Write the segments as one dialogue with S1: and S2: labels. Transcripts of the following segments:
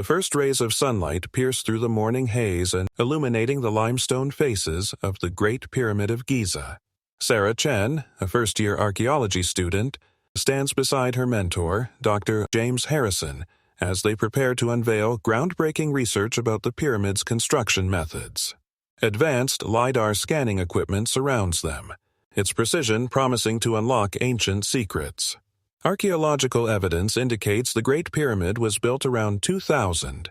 S1: The first rays of sunlight pierce through the morning haze and illuminating the limestone faces of the Great Pyramid of Giza. Sarah Chen, a first-year archaeology student, stands beside her mentor, Dr. James Harrison, as they prepare to unveil groundbreaking research about the pyramid's construction methods. Advanced LiDAR scanning equipment surrounds them, its precision promising to unlock ancient secrets. Archaeological evidence indicates the Great Pyramid was built around 2560th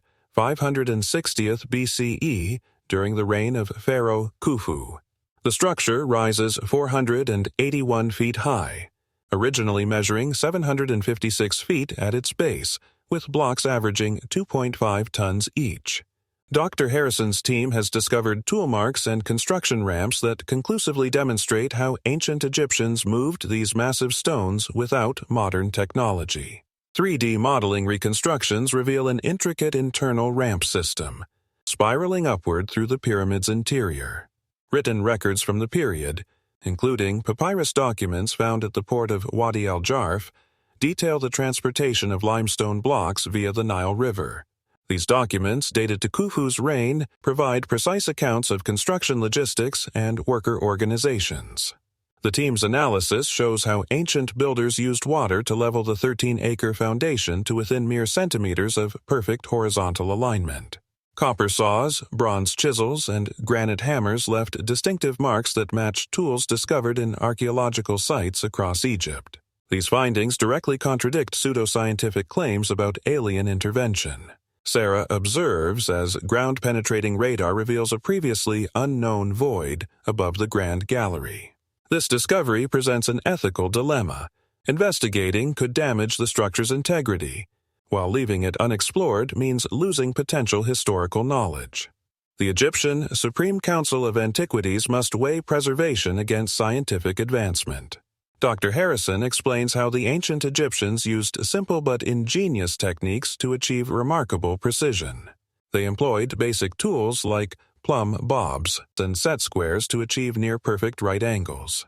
S1: BCE during the reign of Pharaoh Khufu. The structure rises 481 feet high, originally measuring 756 feet at its base, with blocks averaging 2.5 tons each. Dr. Harrison's team has discovered tool marks and construction ramps that conclusively demonstrate how ancient Egyptians moved these massive stones without modern technology. 3D modeling reconstructions reveal an intricate internal ramp system, spiraling upward through the pyramid's interior. Written records from the period, including papyrus documents found at the port of Wadi al-Jarf, detail the transportation of limestone blocks via the Nile River. These documents, dated to Khufu's reign, provide precise accounts of construction logistics and worker organizations. The team's analysis shows how ancient builders used water to level the 13-acre foundation to within mere centimeters of perfect horizontal alignment. Copper saws, bronze chisels, and granite hammers left distinctive marks that match tools discovered in archaeological sites across Egypt. These findings directly contradict pseudoscientific claims about alien intervention. Sarah observes as ground-penetrating radar reveals a previously unknown void above the Grand Gallery. This discovery presents an ethical dilemma. Investigating could damage the structure's integrity, while leaving it unexplored means losing potential historical knowledge. The Egyptian Supreme Council of Antiquities must weigh preservation against scientific advancement. Dr. Harrison explains how the ancient Egyptians used simple but ingenious techniques to achieve remarkable precision. They employed basic tools like plumb bobs and set squares to achieve near-perfect right angles.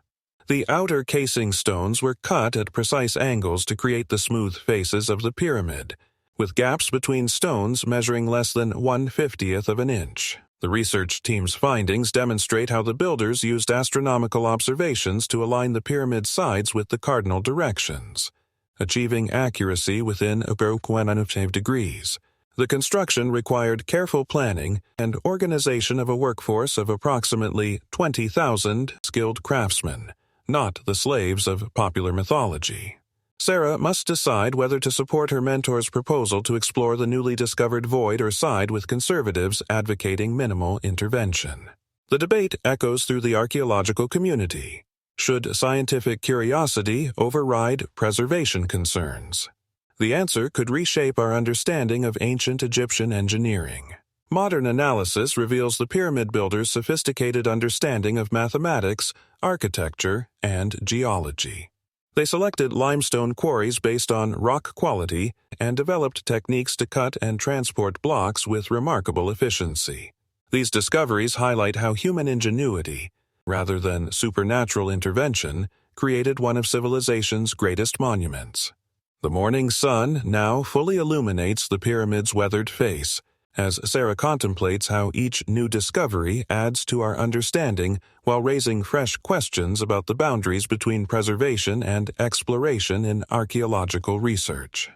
S1: The outer casing stones were cut at precise angles to create the smooth faces of the pyramid, with gaps between stones measuring less than 1/50th of an inch. The research team's findings demonstrate how the builders used astronomical observations to align the pyramid's sides with the cardinal directions, achieving accuracy within 1 degrees. The construction required careful planning and organization of a workforce of approximately 20,000 skilled craftsmen, not the slaves of popular mythology. Sarah must decide whether to support her mentor's proposal to explore the newly discovered void or side with conservatives advocating minimal intervention. The debate echoes through the archaeological community. Should scientific curiosity override preservation concerns? The answer could reshape our understanding of ancient Egyptian engineering. Modern analysis reveals the pyramid builders' sophisticated understanding of mathematics, architecture, and geology. They selected limestone quarries based on rock quality and developed techniques to cut and transport blocks with remarkable efficiency. These discoveries highlight how human ingenuity, rather than supernatural intervention, created one of civilization's greatest monuments. The morning sun now fully illuminates the pyramid's weathered face, as Sarah contemplates how each new discovery adds to our understanding while raising fresh questions about the boundaries between preservation and exploration in archaeological research.